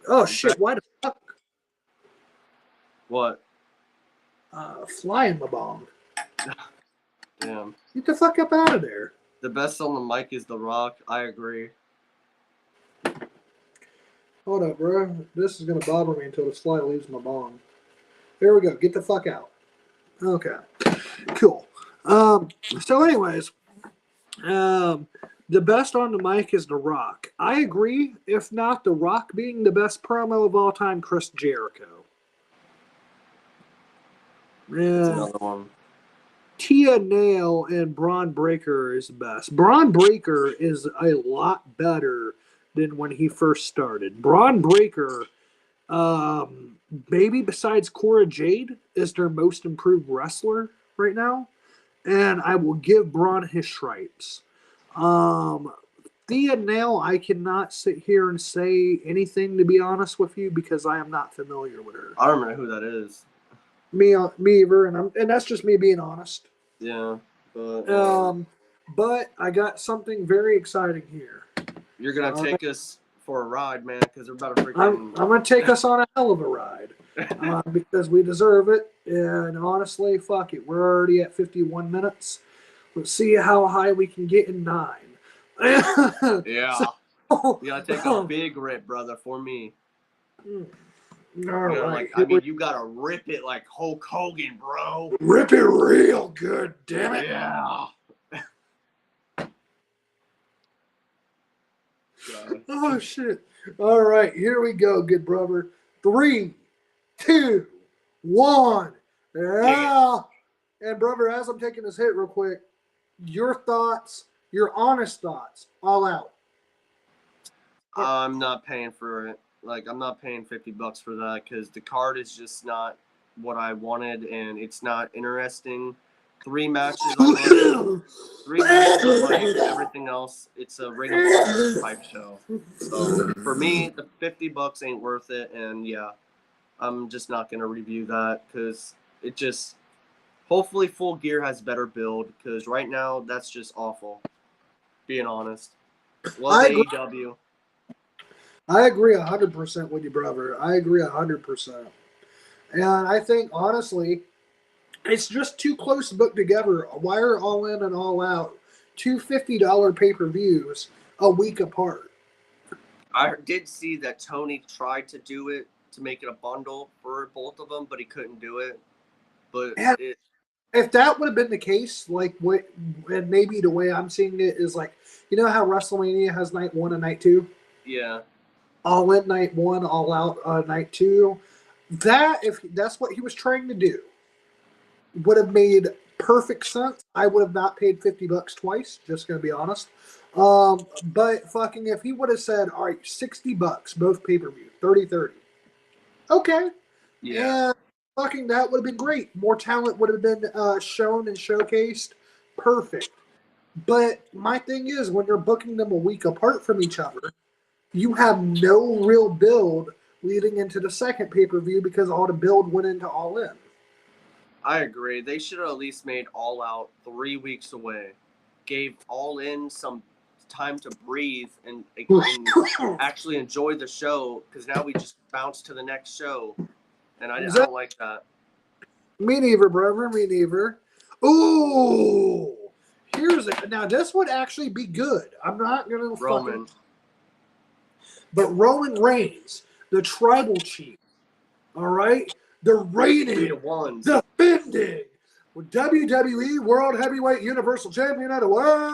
Oh shit! Why the fuck? What? Flying my bomb. Damn. Get the fuck up out of there. The best on the mic is The Rock. I agree. Hold up, bro. This is gonna bother me until the slide leaves my bomb. There we go. Get the fuck out. Okay. Cool. So anyways, the best on the mic is The Rock. I agree. If not The Rock being the best promo of all time, Chris Jericho. That's Yeah. another one. Tia Nail and Braun Breaker is the best. Braun Breaker is a lot better than when he first started. Braun Breaker, maybe besides Cora Jade, is their most improved wrestler right now. And I will give Braun his stripes. Thea Nail, I cannot sit here and say anything, to be honest with you, because I am not familiar with her. I don't remember who that is. Me either, and that's just me being honest. Yeah, but But I got something very exciting here. you're gonna take us for a ride, man, because we're about to freaking. I'm gonna take us on a hell of a ride because we deserve it. And honestly, fuck it, we're already at 51 minutes. Let's see how high we can get in 9. Yeah, So, you gotta take a big rip, brother, for me. All right. You gotta rip it like Hulk Hogan, bro. Rip it real good, damn it. Yeah. Oh shit. All right, here we go, good brother. 3, 2, 1. Yeah. And brother, as I'm taking this hit real quick, your thoughts, your honest thoughts, all out. I'm not paying for it. Like, I'm not paying $50 for that because the card is just not what I wanted, and it's not interesting. 3 matches on life, 3 matches on life, everything else, it's a Ring of Honor type show. So for me, the $50 ain't worth it, and yeah, I'm just not gonna review that because it just. Hopefully, Full Gear has better build because right now that's just awful. Being honest, love AEW. I agree 100% with you, brother. I agree 100%. And I think, honestly, it's just too close to book together. Why are All In and All Out two $50 pay-per-views a week apart? I did see that Tony tried to do it to make it a bundle for both of them, but he couldn't do it. But if that would have been the case, like what, and maybe the way I'm seeing it is like, you know how WrestleMania has night 1 and night 2? Yeah. All In night 1, All Out night 2. That, if that's what he was trying to do, would have made perfect sense. I would have not paid $50 twice, just gonna be honest. But fucking if he would have said, all right, $60, both pay-per-view, 30-30. Okay. Yeah. And fucking that would have been great. More talent would have been shown and showcased. Perfect. But my thing is, when you're booking them a week apart from each other, you have no real build leading into the second pay-per-view because all the build went into All In. I agree. They should have at least made All Out 3 weeks away. Gave All In some time to breathe and actually enjoy the show because now we just bounce to the next show. And I don't like that. Me neither, brother. Me neither. Ooh. Here's it. Now, this would actually be good. I'm not going to Roman. But Roman Reigns, the tribal chief, all right? The reigning, defending WWE World Heavyweight Universal Champion of the World,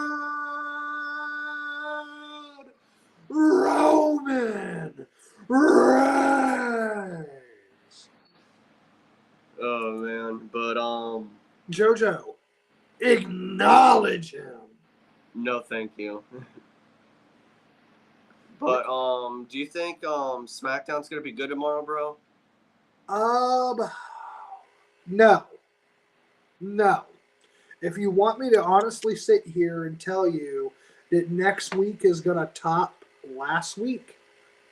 Roman Reigns. Oh, man. But, JoJo, acknowledge him. No, thank you. But, do you think, SmackDown's gonna be good tomorrow, bro? No. If you want me to honestly sit here and tell you that next week is gonna top last week,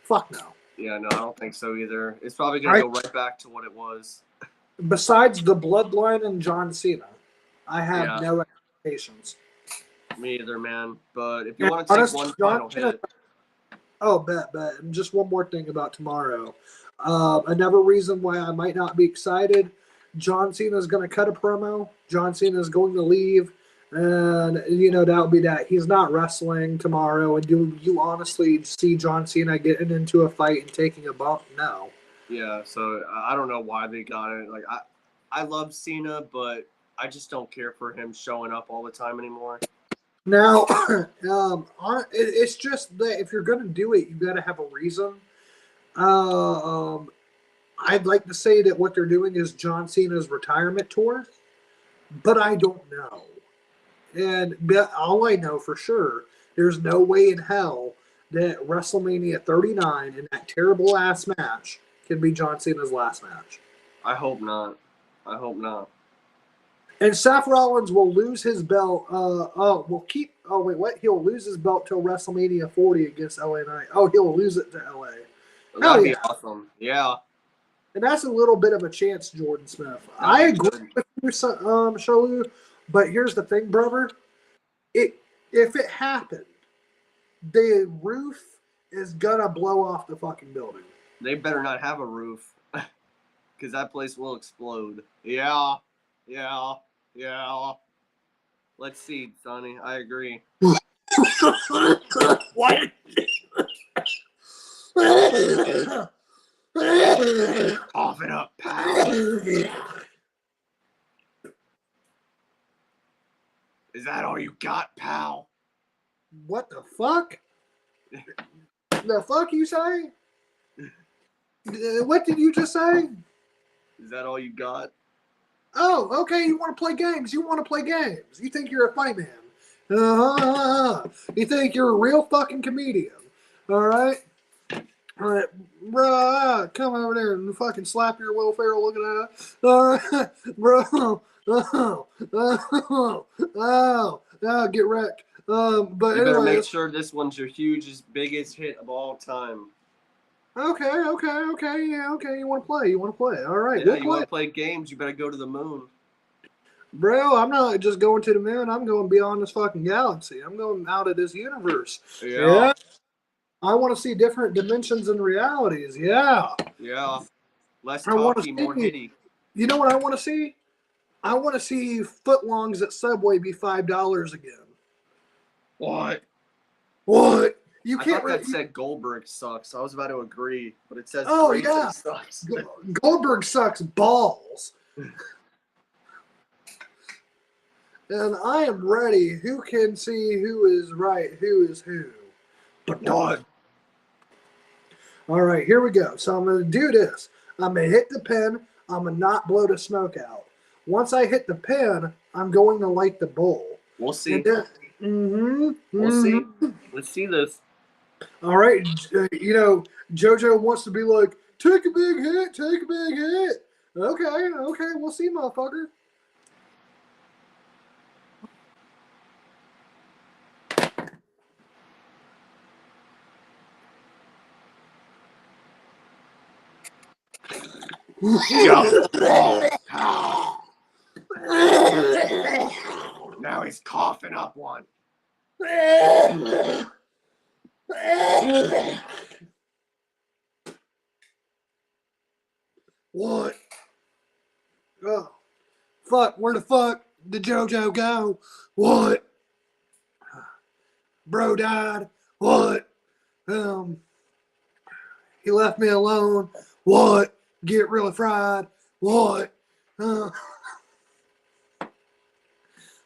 fuck no. Yeah, no, I don't think so either. It's probably gonna go right back to what it was. Besides the Bloodline and John Cena, I have no expectations. Me either, man. But if you want to take one final hit. Oh, bet. And just one more thing about tomorrow. Another reason why I might not be excited, John Cena is going to cut a promo. John Cena is going to leave. And, you know, that'll be that. He's not wrestling tomorrow. And do you honestly see John Cena getting into a fight and taking a bump? No. Yeah, so I don't know why they got it. Like, I love Cena, but I just don't care for him showing up all the time anymore. Now, it's just that if you're going to do it, you got to have a reason. I'd like to say that what they're doing is John Cena's retirement tour, but I don't know. And all I know for sure, there's no way in hell that WrestleMania 39 in that terrible ass match can be John Cena's last match. I hope not. I hope not. And Seth Rollins will lose his belt. What? He'll lose his belt till WrestleMania 40 against LA Knight. Oh, he'll lose it to LA. That'd be awesome. Yeah. And that's a little bit of a chance, Jordan Smith. I agree with you, Shalu, but here's the thing, brother. If it happened, the roof is gonna blow off the fucking building. They better not have a roof, because that place will explode. Yeah. Let's see, Sonny. I agree. What? Cough it up, pal. Is that all you got, pal? What the fuck? The fuck you say? What did you just say? Is that all you got? Oh, okay. You want to play games. You want to play games. You think you're a funny man. You think you're a real fucking comedian. All right? All right, bro, come over there and fucking slap your Will Ferrell looking at it. All right, bro. Get wrecked. But you better anyway, make sure this one's your hugest, biggest hit of all time. Okay. Yeah, okay. You want to play? All right, Yeah, you want to play games? You better go to the moon. Bro, I'm not just going to the moon. I'm going beyond this fucking galaxy. I'm going out of this universe. Yeah. I want to see different dimensions and realities. Yeah. Less talky, more hitty. You know what I want to see? I want to see footlongs at Subway be $5 again. What? You I can't. thought that said Goldberg sucks. I was about to agree, but it says sucks. Goldberg sucks balls. And I am ready. Who can see who is right, who is who? But what? All right, here we go. So I'm going to do this. I'm going to hit the pin. I'm going to not blow the smoke out. Once I hit the pin, I'm going to light the bowl. We'll see. We'll see. Let's see this. All right. JoJo wants to be like, take a big hit. Okay. We'll see, motherfucker. Now he's coughing up one. What? Oh, fuck! Where the fuck did JoJo go? What? Bro died. What? He left me alone. What? Get really fried. What? All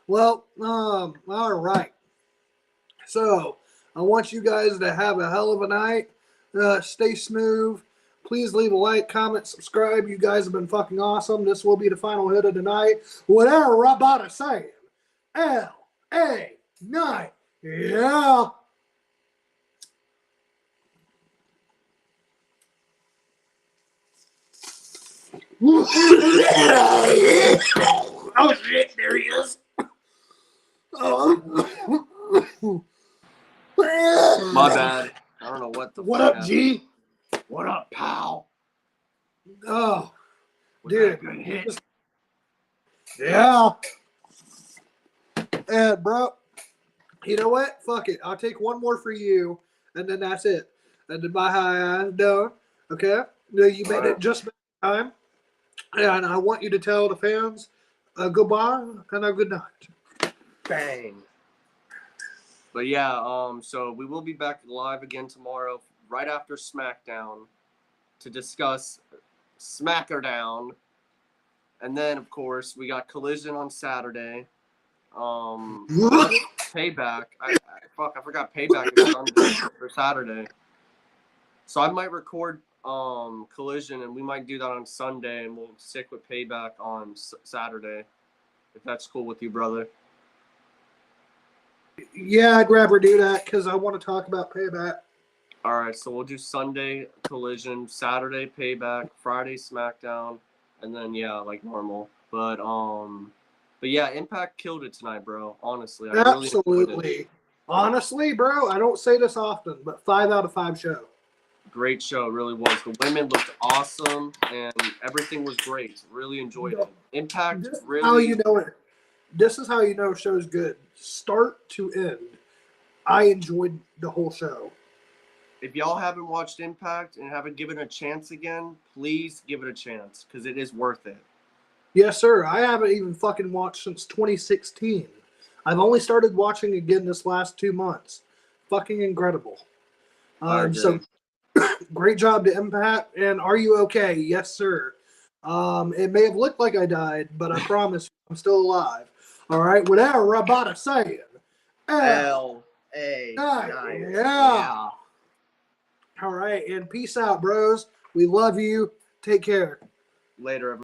right. So, I want you guys to have a hell of a night. Stay smooth. Please leave a like, comment, subscribe. You guys have been fucking awesome. This will be the final hit of the night. Whatever Rabata saying. L.A. Night. Yeah. Oh shit, there he is. My bad. I don't know what the What up, G? What up, pal? Oh, Was dude. that a good hit? Yeah. And bro, you know what? Fuck it. I'll take one more for you, and then that's it. And then my high ass done. Okay? You made it just time. And I want you to tell the fans goodbye and a good night. Bang. But yeah, so we will be back live again tomorrow, right after SmackDown, to discuss SmackDown. And then, of course, we got Collision on Saturday. Payback. I forgot Payback is Sunday or Saturday. So I might record Collision, and we might do that on Sunday, and we'll stick with Payback on Saturday, if that's cool with you, brother. Yeah, I'd rather do that because I want to talk about Payback. All right, so we'll do Sunday Collision, Saturday Payback, Friday SmackDown, and then yeah, like normal. But yeah, Impact killed it tonight, bro. Honestly, I really enjoyed it. Honestly, bro, I don't say this often, but 5 out of 5 show. Great show, it really was. The women looked awesome, and everything was great. Really enjoyed it. Impact really. How you know it? This is how you know a show's good. Start to end, I enjoyed the whole show. If y'all haven't watched Impact and haven't given it a chance again, please give it a chance because it is worth it. Yes, sir. I haven't even fucking watched since 2016. I've only started watching again this last 2 months. Fucking incredible. So great job to Impact. And are you okay? Yes, sir. It may have looked like I died, but I promise I'm still alive. All right, whatever Rabata saying. L.A. Yeah. All right, and peace out, bros. We love you. Take care. Later, everyone.